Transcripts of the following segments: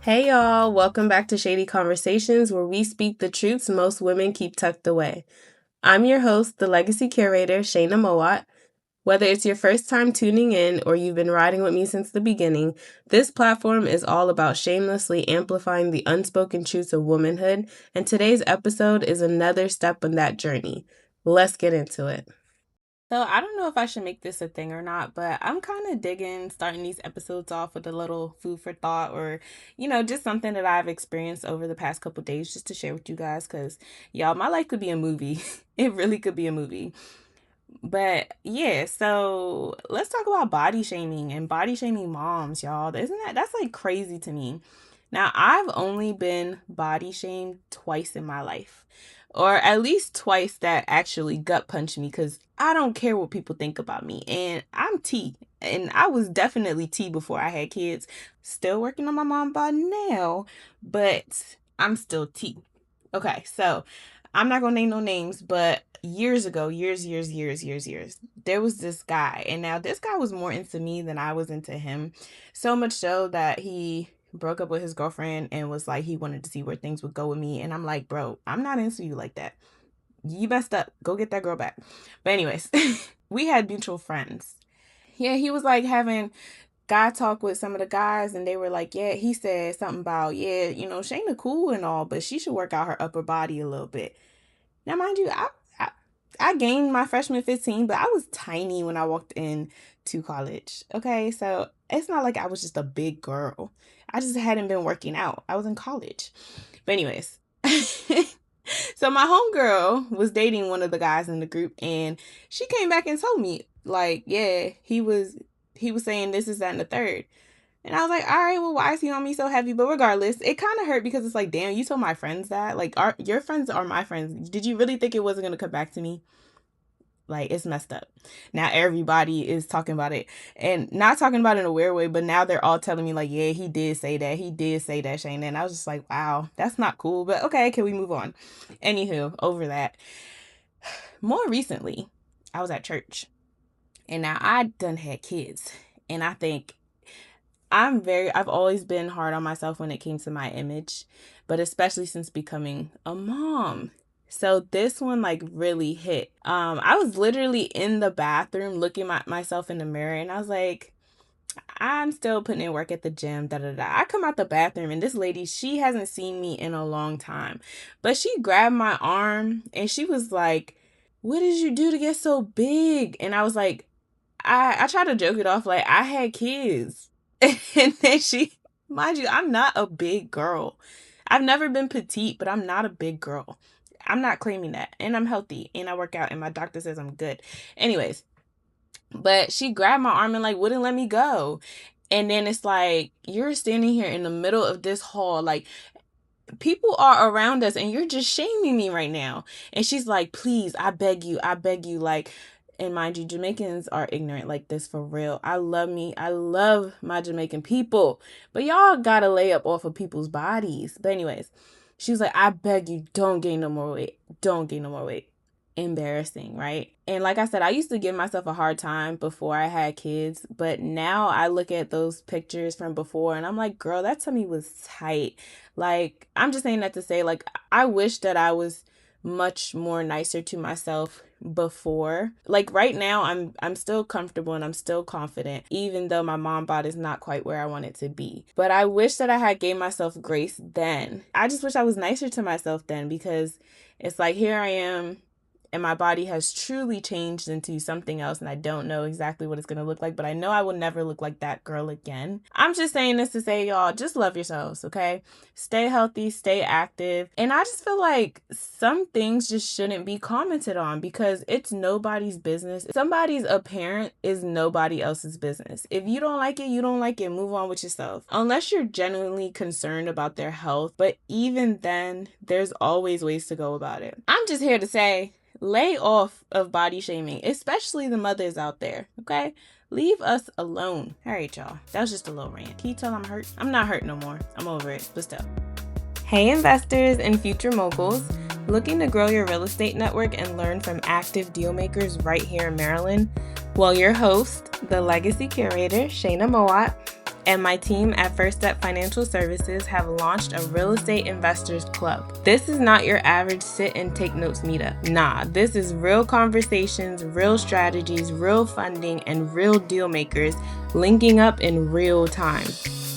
Hey y'all, welcome back to Shady Conversations, where we speak the truths most women keep tucked away. I'm your host, the legacy curator, Shayna Mowat. Whether it's your first time tuning in or you've been riding with me since the beginning, this platform is all about shamelessly amplifying the unspoken truths of womanhood, and today's episode is another step on that journey. Let's get into it. So I don't know if I should make this a thing or not, but I'm kind of digging starting these episodes off with a little food for thought or, just something that I've experienced over the past couple days just to share with you guys because, y'all, my life could be a movie. It really could be a movie. But yeah, so let's talk about body shaming and body shaming moms, y'all. That's like crazy to me. Now, I've only been body shamed twice in my life, or at least twice that actually gut punched me because I don't care what people think about me. And I'm T, and I was definitely T before I had kids. Still working on my mom bod now, but I'm still T. Okay, so I'm not gonna name no names, but years ago, years, there was this guy, and now this guy was more into me than I was into him. So much so that he broke up with his girlfriend and was like he wanted to see where things would go with me. And I'm like, bro, I'm not into you like that. You messed up. Go get that girl back. But anyways, we had mutual friends. Yeah, he was like having guy talk with some of the guys, and they were like, yeah, he said something about, yeah, Shayna cool and all, but she should work out her upper body a little bit. Now, mind you, I gained my freshman 15, but I was tiny when I walked in to college. Okay, so it's not like I was just a big girl. I just hadn't been working out. I was in college. But anyways, so my homegirl was dating one of the guys in the group, and she came back and told me, like, yeah, he was saying this, is that, and the third. And I was like, all right, well, why is he on me so heavy? But regardless, it kind of hurt because it's like, damn, you told my friends that? Like, your friends are my friends. Did you really think it wasn't going to come back to me? Like, it's messed up. Now everybody is talking about it. And not talking about it in a weird way, but now they're all telling me, like, yeah, he did say that. He did say that, Shane. And I was just like, wow, that's not cool. But okay, can we move on? Anywho, over that. More recently, I was at church. And now I done had kids. And I think I've always been hard on myself when it came to my image, but especially since becoming a mom. So this one like really hit. I was literally in the bathroom looking at myself in the mirror, and I was like, I'm still putting in work at the gym, I come out the bathroom, and this lady, she hasn't seen me in a long time, but she grabbed my arm and she was like, what did you do to get so big? And I was like, I tried to joke it off like I had kids. And then she, mind you, I'm not a big girl. I've never been petite, but I'm not a big girl. I'm not claiming that. And I'm healthy and I work out and my doctor says I'm good. Anyways, but she grabbed my arm and like wouldn't let me go. And then it's like, you're standing here in the middle of this hall, like people are around us and you're just shaming me right now. And she's like, please, I beg you, like, and mind you, Jamaicans are ignorant like this for real. I love my Jamaican people, but y'all gotta lay up off of people's bodies. But anyways, she was like, I beg you, don't gain no more weight. Embarrassing, right? And like I said, I used to give myself a hard time before I had kids, but now I look at those pictures from before and I'm like, girl, that tummy was tight. Like, I'm just saying that to say, like, I wish that I was much more nicer to myself before. Like right now, I'm still comfortable and I'm still confident, even though my mom bod is not quite where I want it to be. But I wish that I had gave myself grace then. I just wish I was nicer to myself then, because it's like, here I am, and my body has truly changed into something else, and I don't know exactly what it's going to look like, but I know I will never look like that girl again. I'm just saying this to say, y'all, just love yourselves, okay? Stay healthy, stay active. And I just feel like some things just shouldn't be commented on because it's nobody's business. Somebody's appearance is nobody else's business. If you don't like it, you don't like it. Move on with yourself. Unless you're genuinely concerned about their health. But even then, there's always ways to go about it. I'm just here to say, lay off of body shaming, especially the mothers out there, okay? Leave us alone. All right, y'all. That was just a little rant. Can you tell I'm hurt? I'm not hurt no more. I'm over it, but still. Hey, investors and future moguls. Looking to grow your real estate network and learn from active deal makers right here in Maryland? Well, your host, the legacy curator, Shayna Mowat, and my team at First Step Financial Services have launched a Real Estate Investors Club. This is not your average sit and take notes meetup. Nah, this is real conversations, real strategies, real funding, and real deal makers linking up in real time.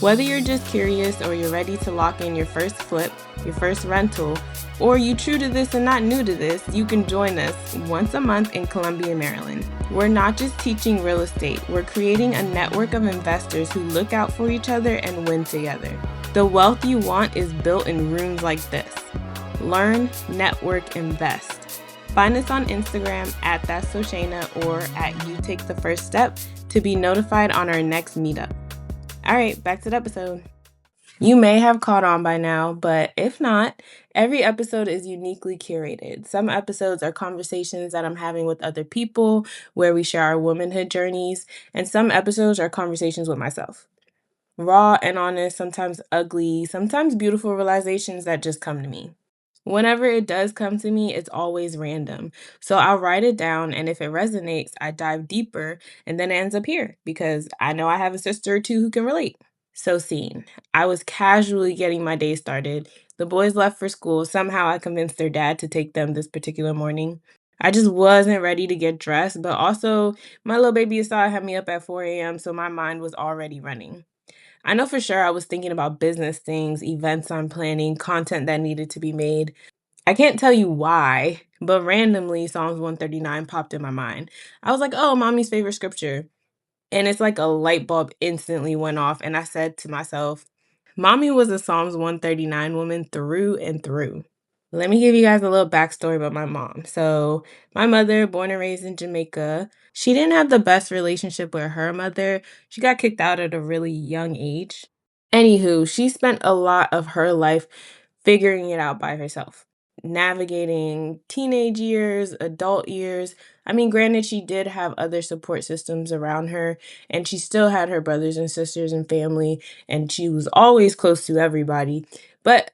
Whether you're just curious or you're ready to lock in your first flip, your first rental, or you true to this and not new to this, you can join us once a month in Columbia, Maryland. We're not just teaching real estate, we're creating a network of investors who look out for each other and win together. The wealth you want is built in rooms like this. Learn, network, invest. Find us on Instagram at That's So Shayna or at You Take the First Step to be notified on our next meetup. All right, back to the episode. You may have caught on by now, but if not, every episode is uniquely curated. Some episodes are conversations that I'm having with other people where we share our womanhood journeys, and some episodes are conversations with myself. Raw and honest, sometimes ugly, sometimes beautiful realizations that just come to me. Whenever it does come to me, it's always random. So I'll write it down, and if it resonates, I dive deeper, and then it ends up here because I know I have a sister or two who can relate. So scene. I was casually getting my day started. The boys left for school. Somehow I convinced their dad to take them this particular morning. I just wasn't ready to get dressed, but also my little baby Asad had me up at 4 a.m., so my mind was already running. I know for sure I was thinking about business things, events I'm planning, content that needed to be made. I can't tell you why, but randomly Psalms 139 popped in my mind. I was like, oh, mommy's favorite scripture. And it's like a light bulb instantly went off, and I said to myself, Mommy was a Psalms 139 woman through and through. Let me give you guys a little backstory about my mom. So, my mother, born and raised in Jamaica, she didn't have the best relationship with her mother. She got kicked out at a really young age. Anywho, she spent a lot of her life figuring it out by herself, navigating teenage years, adult years. I mean, granted, she did have other support systems around her, and she still had her brothers and sisters and family, and she was always close to everybody. But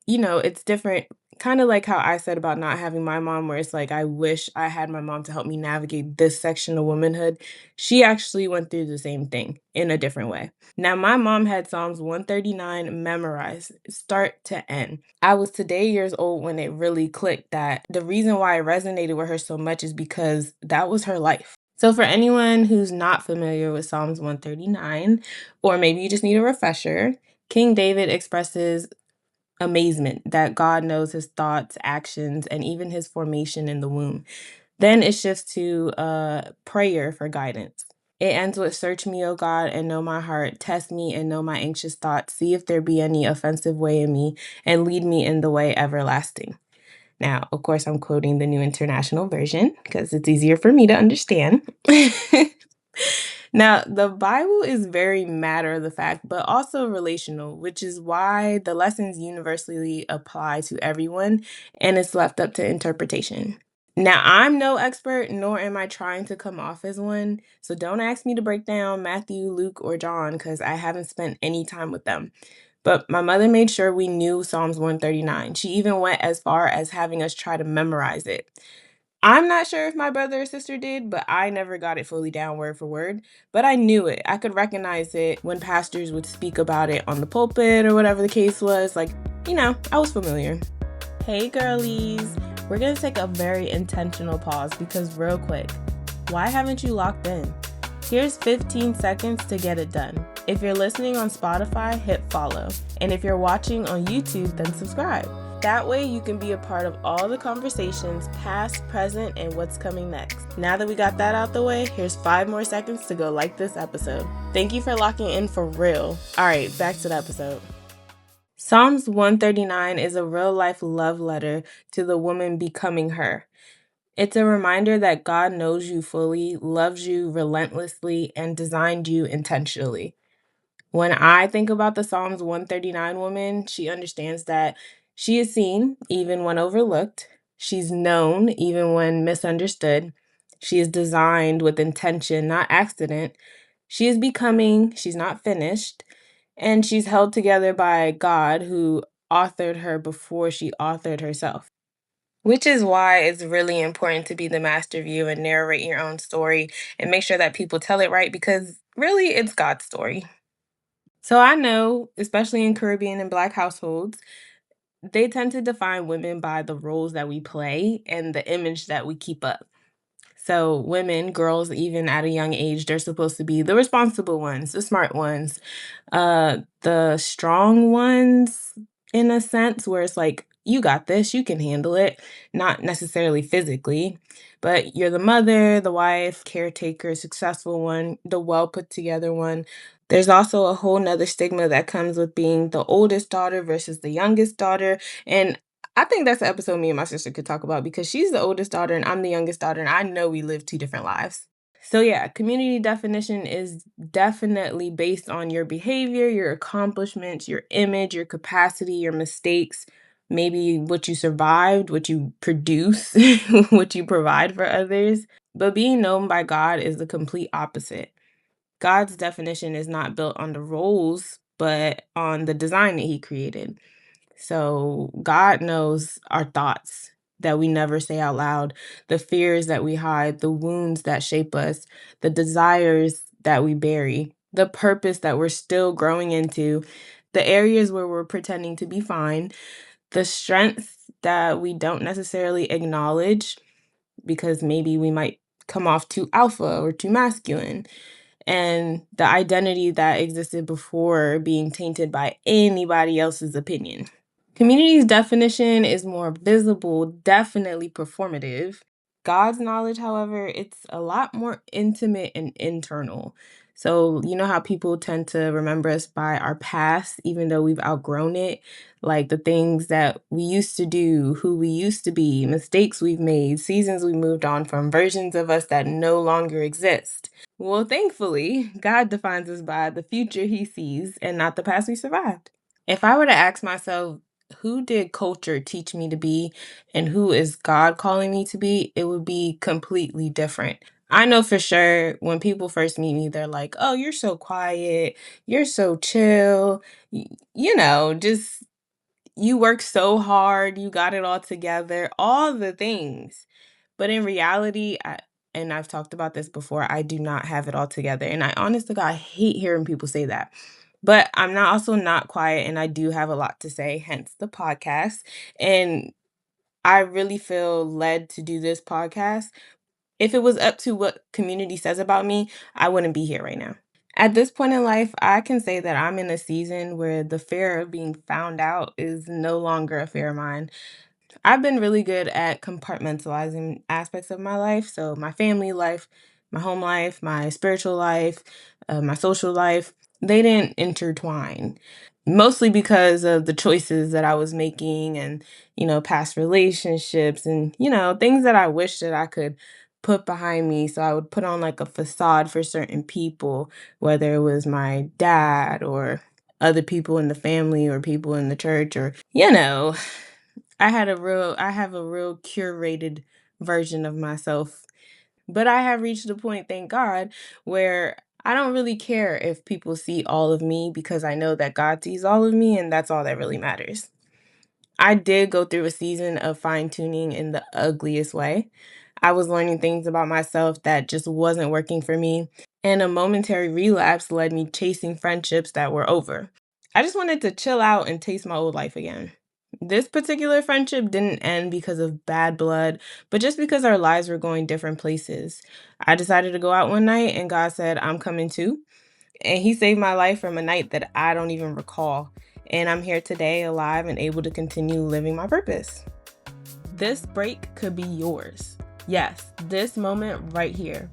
it's different. Kind of like how I said about not having my mom, where it's like, I wish I had my mom to help me navigate this section of womanhood. She actually went through the same thing in a different way. Now, my mom had Psalms 139 memorized, start to end. I was today years old when it really clicked that the reason why it resonated with her so much is because that was her life. So for anyone who's not familiar with Psalms 139, or maybe you just need a refresher, King David expresses amazement that God knows his thoughts, actions, and even his formation in the womb. Then it shifts to prayer for guidance. It ends with, search me, O God, and know my heart. Test me and know my anxious thoughts. See if there be any offensive way in me, and lead me in the way everlasting. Now, of course, I'm quoting the New International Version because it's easier for me to understand. Now, the Bible is very matter of the fact, but also relational, which is why the lessons universally apply to everyone and it's left up to interpretation. Now, I'm no expert, nor am I trying to come off as one, so don't ask me to break down Matthew, Luke, or John because I haven't spent any time with them. But my mother made sure we knew Psalms 139. She even went as far as having us try to memorize it. I'm not sure if my brother or sister did, but I never got it fully down word for word. But I knew it. I could recognize it when pastors would speak about it on the pulpit or whatever the case was. Like, I was familiar. Hey girlies, we're going to take a very intentional pause because real quick, why haven't you locked in? Here's 15 seconds to get it done. If you're listening on Spotify, hit follow. And if you're watching on YouTube, then subscribe. That way you can be a part of all the conversations, past, present, and what's coming next. Now that we got that out the way, here's 5 more seconds to go like this episode. Thank you for locking in for real. All right, back to the episode. Psalms 139 is a real-life love letter to the woman becoming her. It's a reminder that God knows you fully, loves you relentlessly, and designed you intentionally. When I think about the Psalms 139 woman, she understands that she is seen even when overlooked. She's known even when misunderstood. She is designed with intention, not accident. She is becoming, she's not finished. And she's held together by God who authored her before she authored herself. Which is why it's really important to be the master of you and narrate your own story and make sure that people tell it right because really it's God's story. So I know, especially in Caribbean and Black households, they tend to define women by the roles that we play and the image that we keep up. So women, girls, even at a young age, they're supposed to be the responsible ones, the smart ones, the strong ones, in a sense, where it's like, you got this, you can handle it, not necessarily physically, but you're the mother, the wife, caretaker, successful one, the well put together one. There's also a whole nother stigma that comes with being the oldest daughter versus the youngest daughter. And I think that's an episode me and my sister could talk about because she's the oldest daughter and I'm the youngest daughter, and I know we live two different lives. So yeah, community definition is definitely based on your behavior, your accomplishments, your image, your capacity, your mistakes, maybe what you survived, what you produce, what you provide for others. But being known by God is the complete opposite. God's definition is not built on the roles, but on the design that he created. So God knows our thoughts that we never say out loud, the fears that we hide, the wounds that shape us, the desires that we bury, the purpose that we're still growing into, the areas where we're pretending to be fine, the strengths that we don't necessarily acknowledge because maybe we might come off too alpha or too masculine, and the identity that existed before being tainted by anybody else's opinion. Community's definition is more visible, definitely performative. God's knowledge, however, it's a lot more intimate and internal. So, you know how people tend to remember us by our past, even though we've outgrown it? Like the things that we used to do, who we used to be, mistakes we've made, seasons we moved on from, versions of us that no longer exist. Well, thankfully, God defines us by the future he sees and not the past we survived. If I were to ask myself, who did culture teach me to be and who is God calling me to be, it would be completely different. I know for sure when people first meet me, they're like, oh, you're so quiet, you're so chill, just you work so hard, you got it all together, all the things. But in reality, and I've talked about this before, I do not have it all together. And I honestly, God, I hate hearing people say that. But I'm not also not quiet, and I do have a lot to say, hence the podcast. And I really feel led to do this podcast. If it was up to what community says about me, I wouldn't be here right now. At this point in life, I can say that I'm in a season where the fear of being found out is no longer a fear of mine. I've been really good at compartmentalizing aspects of my life. So, my family life, my home life, my spiritual life, my social life, they didn't intertwine. Mostly because of the choices that I was making and, past relationships and, things that I wish that I could put behind me. So, I would put on like a facade for certain people, whether it was my dad or other people in the family or people in the church or, I have a real curated version of myself. But I have reached a point, thank God, where I don't really care if people see all of me because I know that God sees all of me and that's all that really matters. I did go through a season of fine tuning in the ugliest way. I was learning things about myself that just wasn't working for me, and a momentary relapse led me chasing friendships that were over. I just wanted to chill out and taste my old life again. This particular friendship didn't end because of bad blood, but just because our lives were going different places. I decided to go out one night and God said, I'm coming too. And he saved my life from a night that I don't even recall. And I'm here today, alive and able to continue living my purpose. This break could be yours. Yes, this moment right here.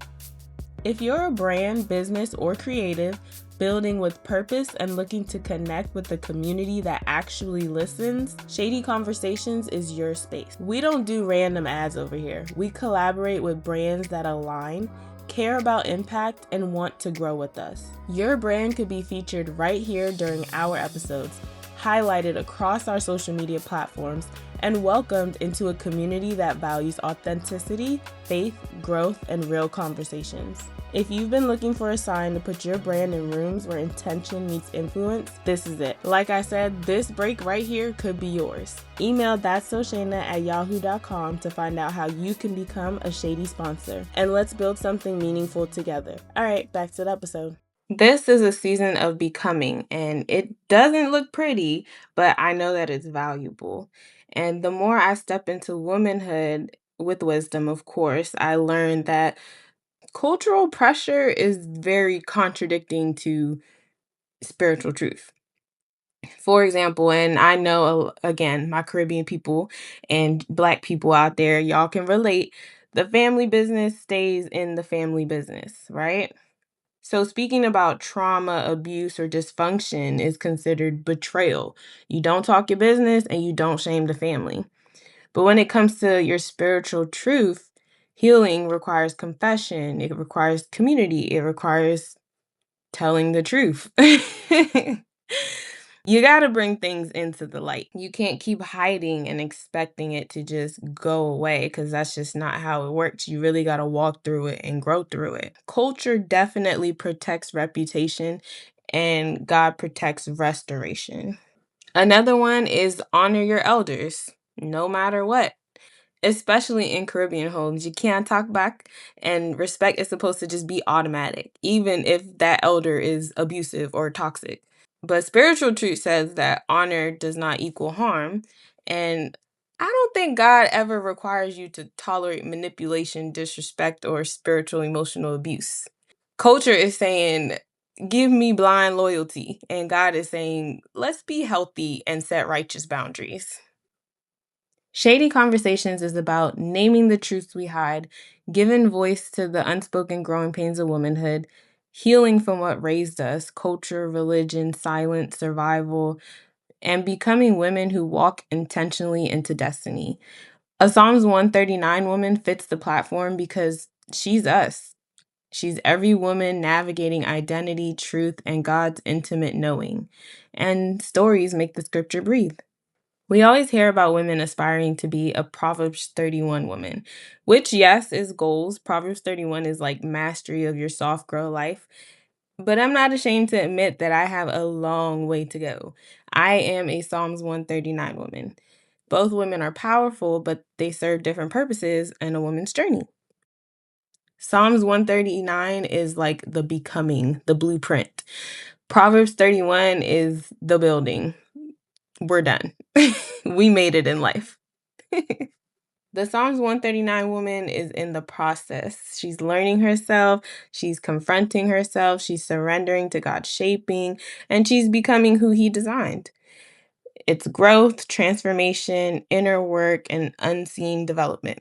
If you're a brand, business, or creative, building with purpose and looking to connect with the community that actually listens, Shady Conversations is your space. We don't do random ads over here. We collaborate with brands that align, care about impact, and want to grow with us. Your brand could be featured right here during our episodes, highlighted across our social media platforms, and welcomed into a community that values authenticity, faith, growth, and real conversations. If you've been looking for a sign to put your brand in rooms where intention meets influence, this is it. Like I said, this break right here could be yours. Email thatsoshayna@yahoo.com to find out how you can become a Shady sponsor. And let's build something meaningful together. All right, back to the episode. This is a season of becoming, and it doesn't look pretty, but I know that it's valuable. And the more I step into womanhood with wisdom, of course, I learned that cultural pressure is very contradicting to spiritual truth. For example, and I know, again, my Caribbean people and Black people out there, y'all can relate. The family business stays in the family business, right? So, speaking about trauma, abuse, or dysfunction is considered betrayal. You don't talk your business and you don't shame the family. But when it comes to your spiritual truth, healing requires confession, it requires community, it requires telling the truth. You got to bring things into the light. You can't keep hiding and expecting it to just go away because that's just not how it works. You really got to walk through it and grow through it. Culture definitely protects reputation, and God protects restoration. Another one is honor your elders, no matter what. Especially in Caribbean homes, you can't talk back, and respect is supposed to just be automatic, even if that elder is abusive or toxic. But spiritual truth says that honor does not equal harm. And I don't think God ever requires you to tolerate manipulation, disrespect, or spiritual emotional abuse. Culture is saying, give me blind loyalty. And God is saying, let's be healthy and set righteous boundaries. Shady Conversations is about naming the truths we hide, giving voice to the unspoken growing pains of womanhood, healing from what raised us, culture, religion, silence, survival, and becoming women who walk intentionally into destiny. A Psalms 139 woman fits the platform because she's us. She's every woman navigating identity, truth, and God's intimate knowing. And stories make the scripture breathe. We always hear about women aspiring to be a Proverbs 31 woman, which, yes, is goals. Proverbs 31 is like mastery of your soft girl life. But I'm not ashamed to admit that I have a long way to go. I am a Psalms 139 woman. Both women are powerful, but they serve different purposes in a woman's journey. Psalms 139 is like the becoming, the blueprint. Proverbs 31 is the building. We're done. We made it in life. The Psalms 139 woman is in the process. She's learning herself, she's confronting herself, she's surrendering to God's shaping, and she's becoming who He designed. It's growth, transformation, inner work, and unseen development.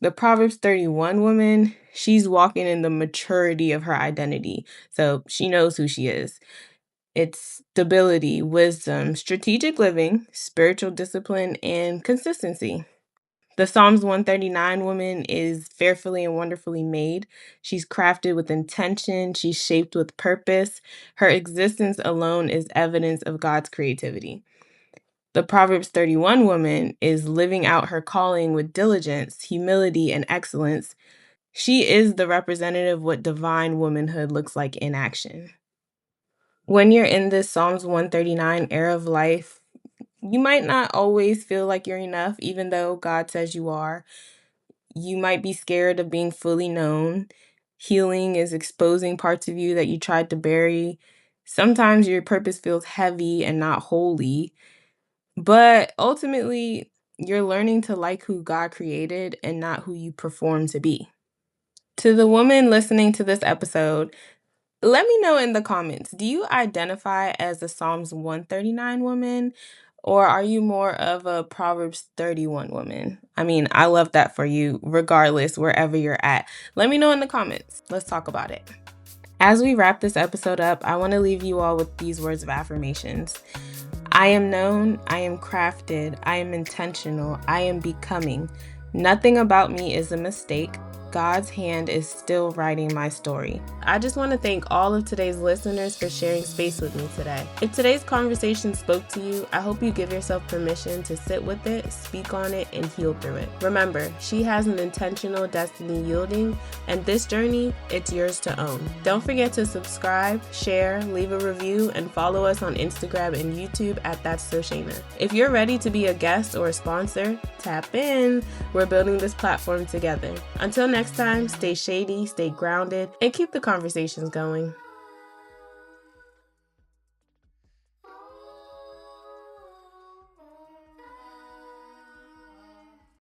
The Proverbs 31 woman, she's walking in the maturity of her identity. So she knows who she is. It's stability, wisdom, strategic living, spiritual discipline, and consistency. The Psalms 139 woman is fearfully and wonderfully made. She's crafted with intention, she's shaped with purpose. Her existence alone is evidence of God's creativity. The Proverbs 31 woman is living out her calling with diligence, humility, and excellence. She is the representative of what divine womanhood looks like in action. When you're in this Psalms 139 era of life, you might not always feel like you're enough, even though God says you are. You might be scared of being fully known. Healing is exposing parts of you that you tried to bury. Sometimes your purpose feels heavy and not holy. But ultimately, you're learning to like who God created and not who you perform to be. To the woman listening to this episode, let me know in the comments, do you identify as a Psalms 139 woman, or are you more of a Proverbs 31 woman? I mean, I love that for you, regardless, wherever you're at. Let me know in the comments. Let's talk about it. As we wrap this episode up, I want to leave you all with these words of affirmations. I am known, I am crafted, I am intentional, I am becoming. Nothing about me is a mistake. God's hand is still writing my story. I just want to thank all of today's listeners for sharing space with me today. If today's conversation spoke to you, I hope you give yourself permission to sit with it, speak on it, and heal through it. Remember, she has an intentional destiny yielding, and this journey, it's yours to own. Don't forget to subscribe, share, leave a review, and follow us on Instagram and YouTube at That's So Shayna. If you're ready to be a guest or a sponsor, tap in. We're building this platform together. Until next time, stay shady, stay grounded, and keep the conversations going.